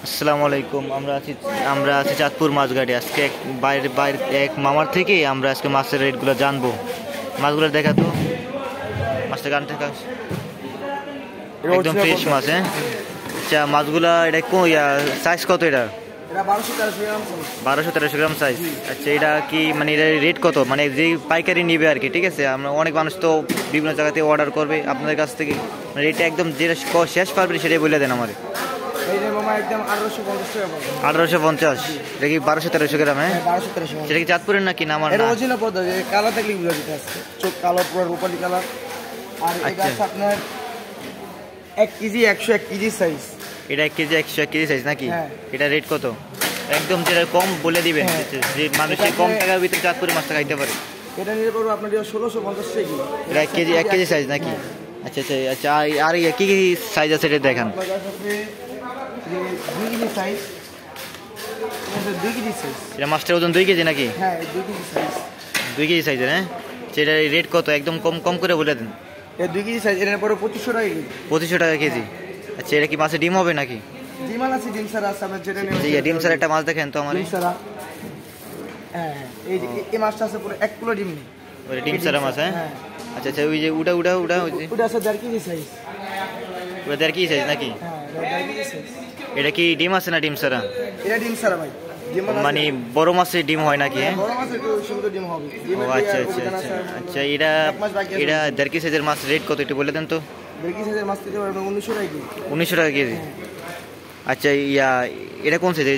আসসালামু আলাইকুম। আমরা আছি চাঁদপুর মাছঘাটে। আজকে বাইরে এক মামার থেকে আমরা আজকে মাছের রেটগুলো জানবো। মাছগুলো দেখা তো, মাছটা গান থেকে একদম ফ্রেশ মাছ। হ্যাঁ, আচ্ছা মাছগুলা এটা সাইজ কত? এটা 1200-1300 গ্রাম সাইজ। আচ্ছা এটা কি মানে এটা রেট কত, মানে যে পাইকারি নিবে আর কি? ঠিক আছে, আমরা অনেক মানুষ তো বিভিন্ন জায়গাতে অর্ডার করবে আপনাদের কাছ থেকে, রেটটা একদম যেটা শেষ পারবে সেটাই বলে দেন আমাদের। 1850। এটা কি 1200-1300 গ্রাম? হ্যাঁ, সেটা কি চাঁদপুরের নাকি না? আমার আপনার 1 কেজি 101 কেজি সাইজ। এটা 1 কেজি 101 কেজি সাইজ নাকি? এটা রেট কত? একদম যেটা কম বলে দিবেন, যে মানুষের কম টাকার ভিতরে চাঁদপুরের মাছটা খাইতে পারে। এটা নিতে পারবো আপনার 1650 টাকা। এটা 1 কেজি সাইজ নাকি? আচ্ছা আচ্ছা আচ্ছা, আর কি কি সাইজ আছে এটা দেখান। 2 কেজি সাইজ। এটা মাছটার ওজন 2 কেজি নাকি? হ্যাঁ, 2 কেজি সাইজ। 2 কেজি সাইজের। হ্যাঁ, সেটা রেট কত? একদম কম কম করে বলে দেন। এটা 2 কেজি সাইজ, এর পরে 2500 টাকা কেজি। 2500 টাকা কেজি। আচ্ছা এটা কি মাছের ডিম হবে নাকি? ডিম আছে, ডিম ছাড়া আছে। আপনার যেটা নেবেন। ডিম ছাড়া একটা মাছ দেখেন তো আমার। ডিম ছাড়া, হ্যাঁ, এই মাছটা আছে পুরো 1 কিলো ডিম নেই। ওই ডিম ছাড়া মাছ। হ্যাঁ, আচ্ছা আচ্ছা, ওই যে ওটা আছে 1.5 কেজি সাইজ। ওটা 1.5 কেজি সাইজ নাকি? হ্যাঁ, 1.5 কেজি সাইজ। এটা কি ডিম আছে না ডিম ছাড়া? এটা ডিম ছাড়া ভাই। মানে বড় মাছের ডিম হয় নাকি? হ্যাঁ, বড় মাছের সুন্দর ডিম হবে। ও আচ্ছা আচ্ছা আচ্ছা আচ্ছা, এটা 1.5 কেজি সাইজের মাছ রেট কত একটু বলে দেন তো। 1.5 কেজি সাইজের মাছ দিতে পারবেন 1900 টাকা কেজি। 1900 টাকা কেজি। আচ্ছা এটা কোন সাইজ?